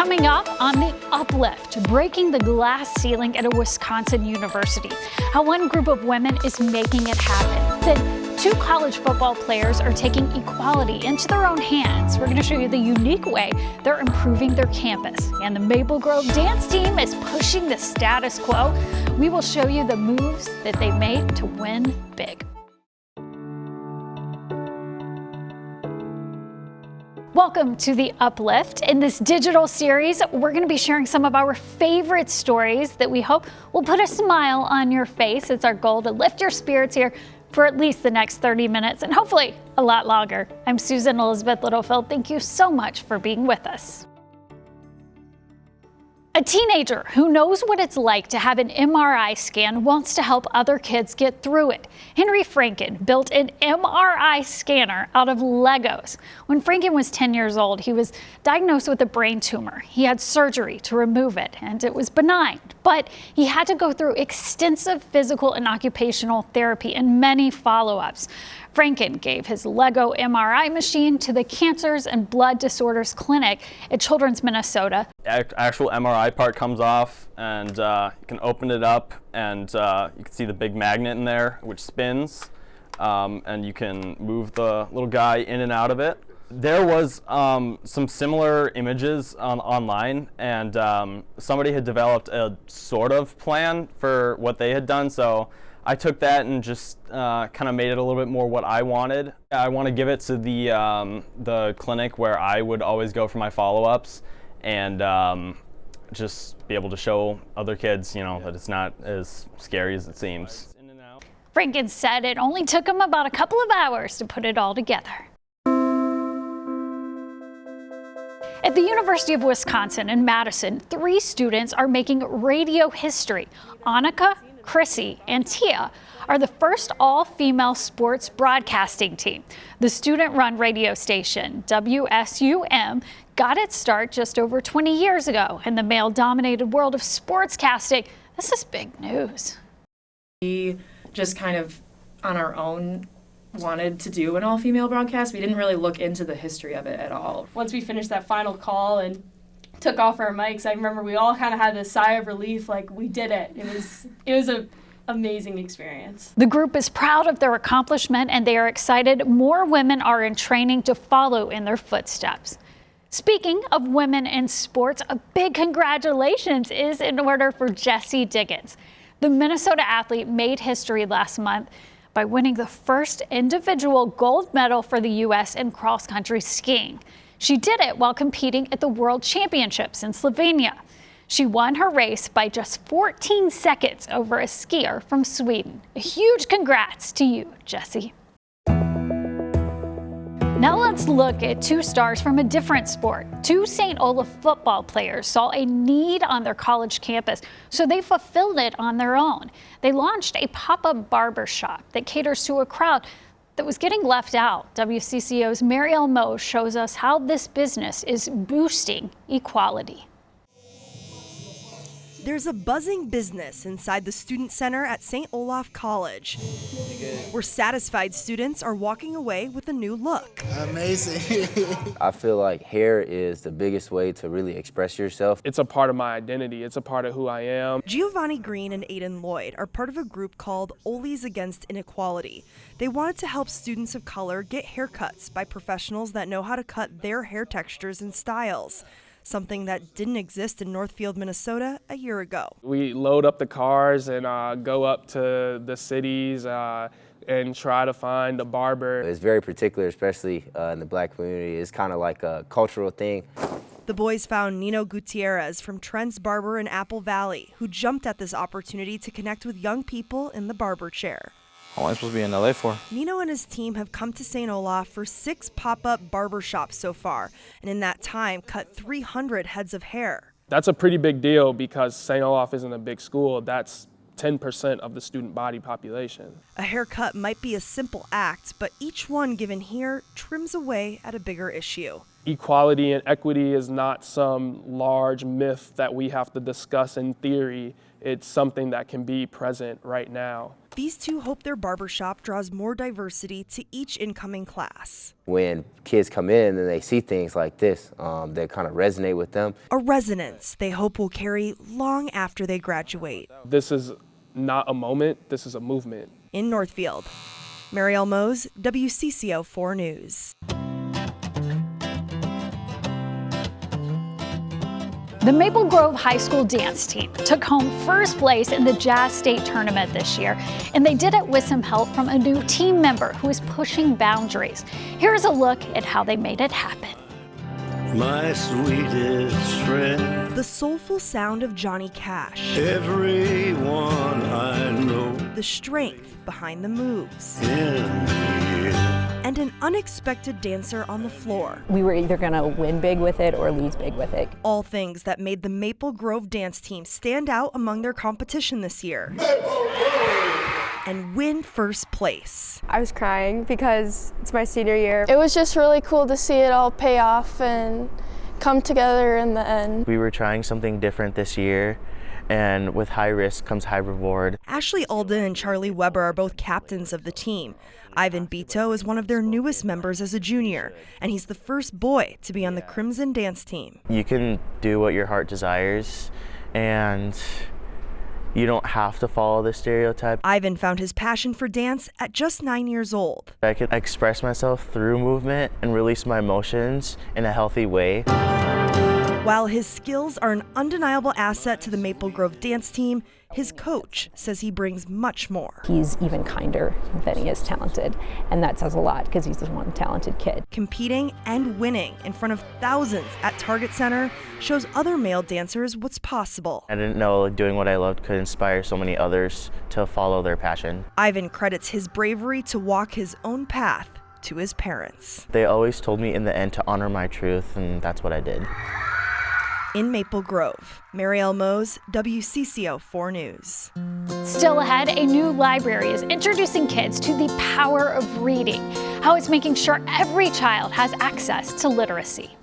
Coming up on the Uplift, breaking the glass ceiling at a Wisconsin university. How one group of women is making it happen. Then 2 college football players are taking equality into their own hands. We're going to show you the unique way they're improving their campus. And the Maple Grove dance team is pushing the status quo. We will show you the moves that they made to win big. Welcome to the Uplift. In this digital series, we're going to be sharing some of our favorite stories that we hope will put a smile on your face. It's our goal to lift your spirits here for at least the next 30 minutes and hopefully a lot longer. I'm Susan Elizabeth Littlefield. Thank you so much for being with us. A teenager who knows what it's like to have an MRI scan wants to help other kids get through it. Henry Franken built an MRI scanner out of Legos. When Franken was 10 years old, he was diagnosed with a brain tumor. He had surgery to remove it, and it was benign. But he had to go through extensive physical and occupational therapy and many follow-ups. Franken gave his Lego MRI machine to the Cancers and Blood Disorders Clinic at Children's Minnesota. Actual MRI part comes off, and you can open it up, and you can see the big magnet in there, which spins, and you can move the little guy in and out of it. There was some similar images online, and somebody had developed a sort of plan for what they had done, so I took that and just kind of made it a little bit more what I wanted. I want to give it to the clinic where I would always go for my follow-ups, and just be able to show other kids, that it's not as scary as it seems. Franken said it only took him about a couple of hours to put it all together. At the University of Wisconsin in Madison, 3 students are making radio history. Annika, Chrissy, and Tia are the first all-female sports broadcasting team. The student-run radio station, WSUM, got its start just over 20 years ago. In the male-dominated world of sportscasting, this is big news. We just kind of, on our own, wanted to do an all-female broadcast. We didn't really look into the history of it at all. Once we finished that final call and took off our mics, I remember we all kind of had this sigh of relief, like we did it. It was an amazing experience. The group is proud of their accomplishment, and they are excited more women are in training to follow in their footsteps. Speaking of women in sports, a big congratulations is in order for Jessie Diggins. The Minnesota athlete made history last month by winning the first individual gold medal for the U.S. in cross-country skiing. She did it while competing at the World Championships in Slovenia. She won her race by just 14 seconds over a skier from Sweden. A huge congrats to you, Jessie. Now let's look at 2 stars from a different sport. 2 St. Olaf football players saw a need on their college campus, so they fulfilled it on their own. They launched a pop-up barber shop that caters to a crowd that was getting left out. WCCO's Marielle Moe shows us how this business is boosting equality. There's a buzzing business inside the Student Center at St. Olaf College, where satisfied students are walking away with a new look. Amazing. I feel like hair is the biggest way to really express yourself. It's a part of my identity. It's a part of who I am. Giovanni Green and Aiden Lloyd are part of a group called Ollies Against Inequality. They wanted to help students of color get haircuts by professionals that know how to cut their hair textures and styles, something that didn't exist in Northfield, Minnesota a year ago. We load up the cars and go up to the cities and try to find a barber. It's very particular, especially in the Black community. It's kind of like a cultural thing. The boys found Nino Gutierrez from Trent's Barber in Apple Valley, who jumped at this opportunity to connect with young people in the barber chair. How am I supposed to be in LA for? Nino and his team have come to St. Olaf for 6 pop-up barber shops so far, and in that time cut 300 heads of hair. That's a pretty big deal because St. Olaf isn't a big school. That's 10% of the student body population. A haircut might be a simple act, but each one given here trims away at a bigger issue. Equality and equity is not some large myth that we have to discuss in theory. It's something that can be present right now. These two hope their barbershop draws more diversity to each incoming class. When kids come in and they see things like this, they kind of resonate with them. A resonance they hope will carry long after they graduate. This is not a moment, this is a movement. In Northfield, Marielle Mose, WCCO 4 News. The Maple Grove High School dance team took home first place in the Jazz State Tournament this year, and they did it with some help from a new team member who is pushing boundaries. Here's a look at how they made it happen. My sweetest friend, The soulful sound of Johnny Cash, everyone I know the strength behind the moves, in here. and an unexpected dancer on the floor. We were either going to win big with it or lose big with it. All things that made the Maple Grove dance team stand out among their competition this year and win first place. I was crying because it's my senior year. It was just really cool to see it all pay off and come together in the end. We were trying something different this year, and with high risk comes high reward. Ashley Alden and Charlie Weber are both captains of the team. Ivan Bito is one of their newest members as a junior, and he's the first boy to be on the Crimson dance team. You can do what your heart desires, and you don't have to follow the stereotype. Ivan found his passion for dance at just 9 years old. I could express myself through movement and release my emotions in a healthy way. While his skills are an undeniable asset to the Maple Grove dance team, his coach says he brings much more. He's even kinder than he is talented, and that says a lot because he's just one talented kid. Competing and winning in front of thousands at Target Center shows other male dancers what's possible. I didn't know doing what I loved could inspire so many others to follow their passion. Ivan credits his bravery to walk his own path to his parents. They always told me in the end to honor my truth, and that's what I did. In Maple Grove, Marielle Mose, WCCO 4 News. Still ahead, a new library is introducing kids to the power of reading, how it's making sure every child has access to literacy.